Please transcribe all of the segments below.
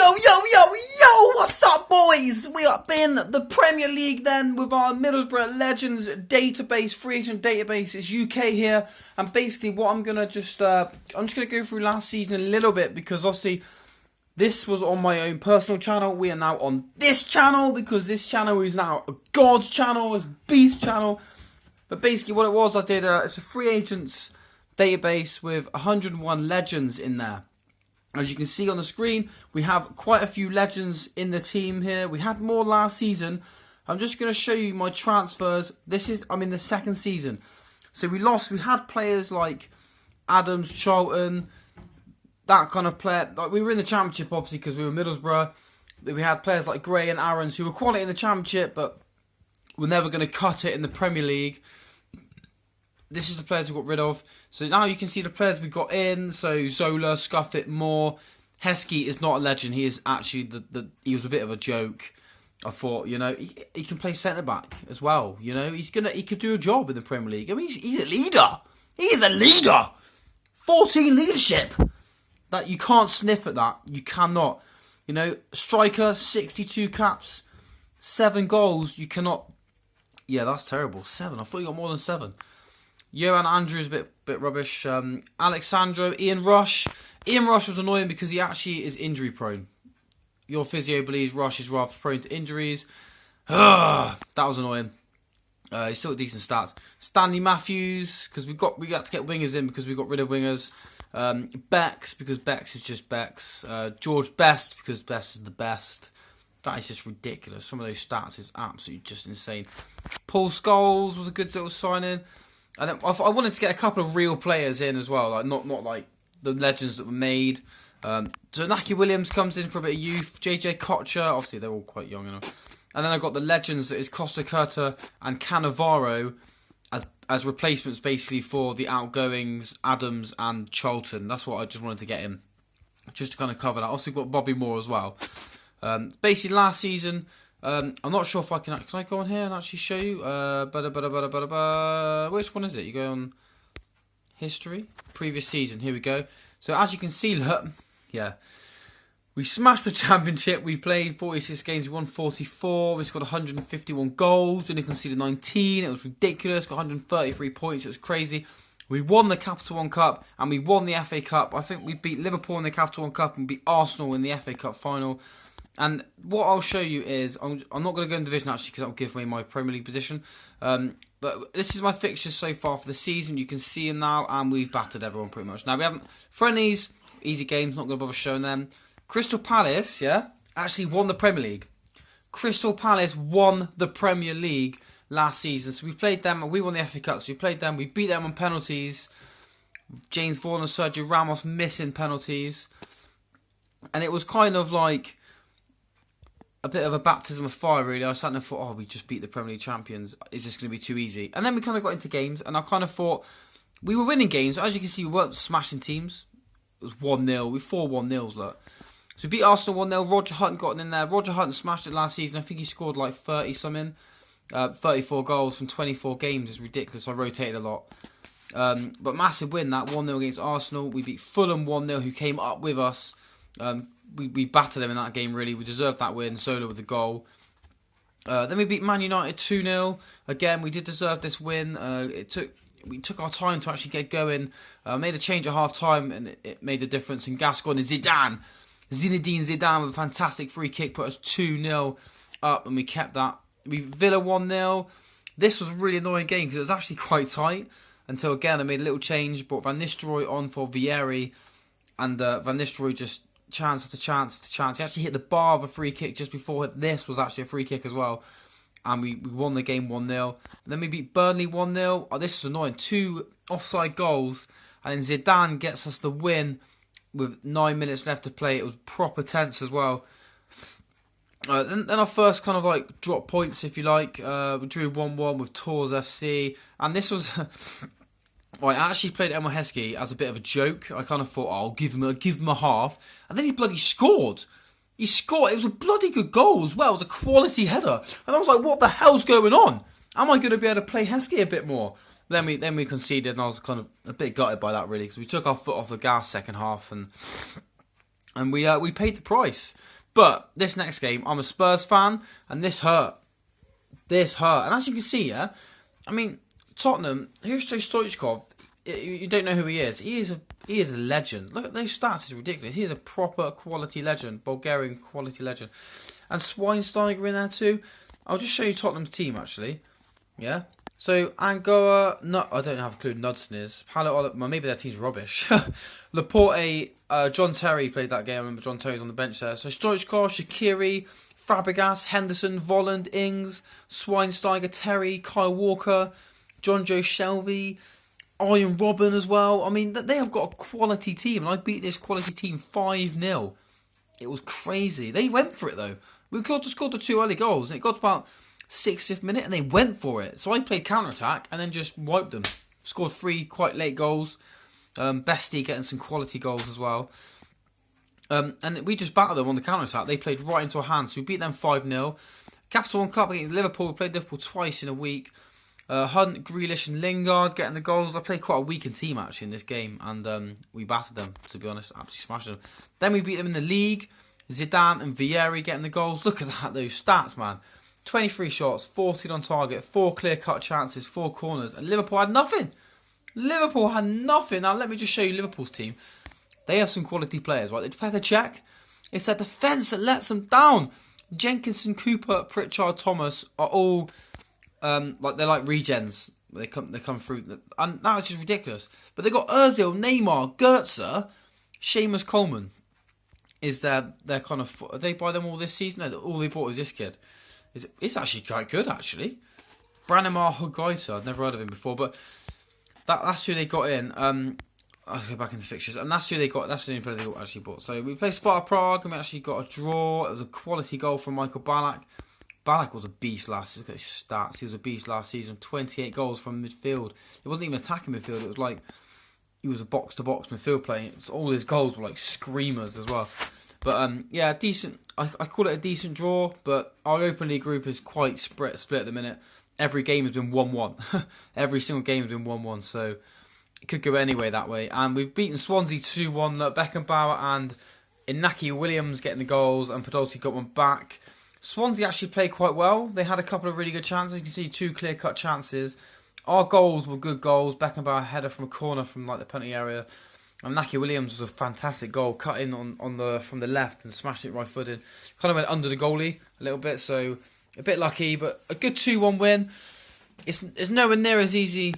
Yo, what's up, boys? We are in the Premier League then with our Middlesbrough Legends database, free agent database. It's UK here, and basically what I'm going to I'm just going to go through last season a little bit, because obviously this was on my own personal channel. We are now on this channel, because this channel is now a God's channel, it's Beast channel. But basically what it was, I did, it's a free agents database with 101 legends in there. As you can see on the screen, we have quite a few legends in the team here. We had more last season. I'm just going to show you my transfers. I'm in the second season. So we had players like Adams, Charlton, that kind of player. Like, we were in the Championship, obviously, because we were Middlesbrough. We had players like Gray and Aarons, who were quality in the Championship, but were never going to cut it in the Premier League. This is the players we got rid of. So now you can see the players we got in. So Zola, Scuffit, Moore. Heskey is not a legend. He is actually he was a bit of a joke. I thought, he can play centre back as well. He could do a job in the Premier League. I mean, he's a leader. He is a leader. 14 leadership. That you can't sniff at that. You cannot. Striker, 62 caps, 7 goals. You cannot. Yeah, that's terrible. 7. I thought you got more than 7. Johan Andrews, a bit rubbish. Alexandro, Ian Rush. Ian Rush was annoying because he actually is injury prone. Your physio believes Rush is rather prone to injuries. That was annoying. He's still got decent stats. Stanley Matthews, because we got to get wingers in because we got rid of wingers. Bex, because Bex is just Bex. George Best, because Best is the best. That is just ridiculous. Some of those stats is absolutely just insane. Paul Scholes was a good little signing. And then I wanted to get a couple of real players in as well, like not like the legends that were made. So Naki Williams comes in for a bit of youth. JJ Kocher, obviously they're all quite young enough. And then I've got the legends that is Costa Curta and Cannavaro as replacements basically for the outgoings, Adams and Charlton. That's what I just wanted to get in, just to kind of cover that. Also we've got Bobby Moore as well. Basically last season, I'm not sure if I can I go on here and actually show you? Which one is it? You go on history, previous season. Here we go. So as you can see, look, yeah, we smashed the Championship. We played 46 games. We won 44. We scored 151 goals. We only conceded 19. It was ridiculous. Got 133 points. It was crazy. We won the Capital One Cup and we won the FA Cup. I think we beat Liverpool in the Capital One Cup and beat Arsenal in the FA Cup final. And what I'll show you is, I'm not going to go in division actually because that'll give me my Premier League position. But this is my fixtures so far for the season. You can see them now, and we've battered everyone pretty much. Now we haven't friendlies, easy games, not going to bother showing them. Crystal Palace, actually won the Premier League. Crystal Palace won the Premier League last season. So we played them, we won the FA Cup. So we played them, we beat them on penalties. James Vaughan and Sergio Ramos missing penalties, and it was kind of like a bit of a baptism of fire, really. I sat there and thought, we just beat the Premier League champions. Is this going to be too easy? And then we kind of got into games, and I kind of thought we were winning games. As you can see, we weren't smashing teams. It was 1-0. We 4-1-0s, look. So we beat Arsenal 1-0. Roger Hutton got in there. Roger Hutton smashed it last season. I think he scored like 30-something. 34 goals from 24 games is ridiculous. I rotated a lot. But massive win, that 1-0 against Arsenal. We beat Fulham 1-0, who came up with us. We battered them in that game, really. We deserved that win. Zola with the goal. Then we beat Man United 2-0. Again, we did deserve this win. We took our time to actually get going. Made a change at half-time, and it made a difference. And Gascoigne and Zinedine Zidane with a fantastic free kick put us 2-0 up, and we kept that. We Villa 1-0. This was a really annoying game because it was actually quite tight until, again, I made a little change. Brought Van Nistelrooy on for Vieri, and Van Nistelrooy just chance after chance after chance. He actually hit the bar of a free kick just before this was actually a free kick as well. And we won the game 1-0. Then we beat Burnley 1-0. Oh, this was annoying. 2 offside goals. And then Zidane gets us the win with 9 minutes left to play. It was proper tense as well. Then our first kind of like drop points, if you like. We drew 1-1 with Tours FC. And this was... I actually played Emil Heskey as a bit of a joke. I kind of thought, I'll give him a half. And then he bloody scored. He scored. It was a bloody good goal as well. It was a quality header. And I was like, what the hell's going on? Am I going to be able to play Heskey a bit more? Then we conceded, and I was kind of a bit gutted by that, really, because we took our foot off the gas second half. And and we paid the price. But this next game, I'm a Spurs fan, and this hurt. This hurt. And as you can see, yeah, I mean, Tottenham, Hristo Stoichkov, you don't know who he is. He is a legend. Look at those stats, it's ridiculous. He is a proper quality legend, Bulgarian quality legend. And Schweinsteiger in there too. I'll just show you Tottenham's team, actually. Yeah. So, Angora, no, I don't have a clue who Knudsen is. Well, maybe their team's rubbish. Laporte, John Terry played that game. I remember John Terry's on the bench there. So, Stoichkov, Shaqiri, Fabregas, Henderson, Volland, Ings, Schweinsteiger, Terry, Kyle Walker, John Joe Shelvey, Arjen Robben as well. I mean, they have got a quality team. And I beat this quality team 5-0. It was crazy. They went for it, though. We scored the 2 early goals. And it got to about 60th minute and they went for it. So I played counter-attack and then just wiped them. Scored 3 quite late goals. Bestie getting some quality goals as well. And we just battled them on the counter-attack. They played right into our hands. So we beat them 5-0. Capital One Cup against Liverpool. We played Liverpool twice in a week. Hunt, Grealish and Lingard getting the goals. I played quite a weakened team actually in this game. And we battered them, to be honest. Absolutely smashed them. Then we beat them in the league. Zidane and Vieri getting the goals. Look at that, those stats, man. 23 shots, 14 on target, 4 clear-cut chances, 4 corners. And Liverpool had nothing. Liverpool had nothing. Now, let me just show you Liverpool's team. They have some quality players, right? They Petr Cech. It's their defence that lets them down. Jenkinson, Cooper, Pritchard, Thomas are all they're like regens. They come through, and that was just ridiculous. But they got Ozil, Neymar, Goetze, Seamus Coleman. Is their kind of? Did they buy them all this season? No, all they bought was this kid. It's actually quite good actually. Branimir Hugoita, I've never heard of him before, but that's who they got in. I'll go back into fixtures, and that's who they got. That's the only player they actually bought. So we played Sparta Prague, and we actually got a draw. It was a quality goal from Michael Ballack. Ballack was a beast last season. Look at his stats. He was a beast last season. 28 goals from midfield. It wasn't even attacking midfield. It was like he was a box-to-box midfield player. All his goals were like screamers as well. But yeah, decent. I call it a decent draw. But our Open League group is quite split at the minute. Every game has been 1-1. Every single game has been 1-1. So it could go anyway that way. And we've beaten Swansea 2-1. Beckenbauer and Inaki Williams getting the goals, and Podolski got one back. Swansea actually played quite well. They had a couple of really good chances. You can see 2 clear-cut chances. Our goals were good goals. Beckenbauer header from a corner from like the penalty area. And Naki Williams was a fantastic goal, cut in from the left and smashed it right footed. Kind of went under the goalie a little bit, so a bit lucky, but a good 2-1 win. It's nowhere near as easy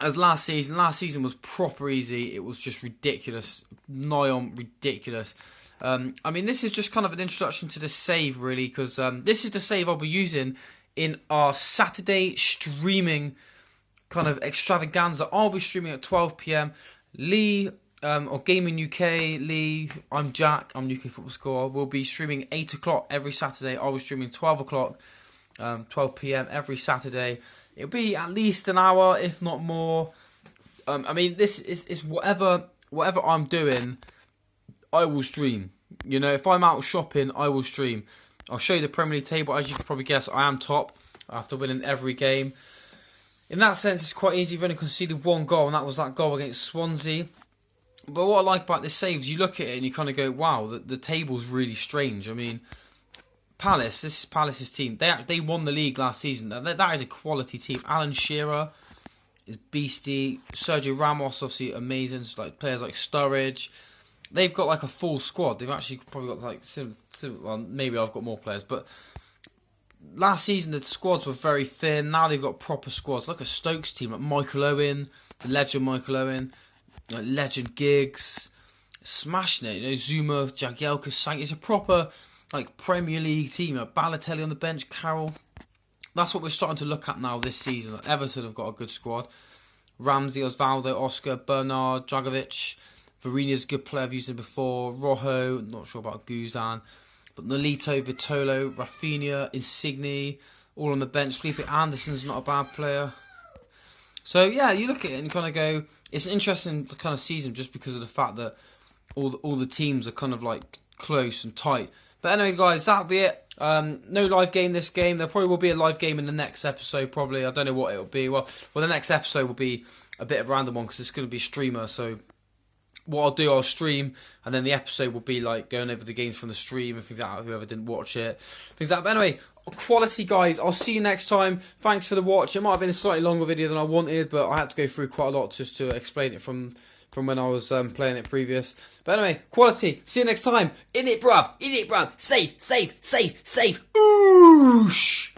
as last season. Last season was proper easy. It was just ridiculous, nigh on ridiculous. I mean, this is just kind of an introduction to the save, really, because this is the save I'll be using in our Saturday streaming kind of extravaganza. I'll be streaming at 12 p.m. Lee, or Gaming UK, Lee, I'm Jack, I'm UK Football Score. We'll be streaming 8 o'clock every Saturday. I'll be streaming 12 o'clock, 12 p.m. every Saturday. It'll be at least an hour, if not more. I mean, this is whatever I'm doing, I will stream. You know, if I'm out shopping, I will stream. I'll show you the Premier League table. As you can probably guess, I am top after winning every game. In that sense, it's quite easy. You've only conceded 1 goal, and that was that goal against Swansea. But what I like about this save is you look at it and you kind of go, wow, the table's really strange. I mean, Palace, this is Palace's team. They won the league last season. That is a quality team. Alan Shearer is beastie. Sergio Ramos, obviously amazing. So like players like Sturridge. They've got like a full squad. They've actually probably got like well, maybe I've got more players, but last season the squads were very thin. Now they've got proper squads. Look at Stokes' team, like Michael Owen, the legend Michael Owen, like legend Giggs, smashing it. You know, Zuma, Jagielka, Sank. It's a proper like Premier League team. You know, Balotelli on the bench, Carroll. That's what we're starting to look at now this season. Like Everton have got a good squad. Ramsey, Osvaldo, Oscar, Bernard, Dragovic. Varinia's a good player, I've used him before. Rojo, not sure about Guzan. But Nolito, Vitolo, Rafinha, Insigne, all on the bench. Felipe Anderson's not a bad player. So, yeah, you look at it and you kind of go, it's an interesting kind of season just because of the fact that all the teams are kind of like close and tight. But anyway, guys, that'll be it. No live game this game. There probably will be a live game in the next episode, probably. I don't know what it'll be. Well, the next episode will be a bit of a random one because it's going to be a streamer, so what I'll do, I'll stream, and then the episode will be like going over the games from the stream and things like that. Whoever didn't watch it, things like that. But anyway, quality, guys. I'll see you next time. Thanks for the watch. It might have been a slightly longer video than I wanted, but I had to go through quite a lot just to explain it from when I was playing it previous. But anyway, quality. See you next time. In it, bruv. In it, bruv. Safe, safe, safe, safe. Oosh.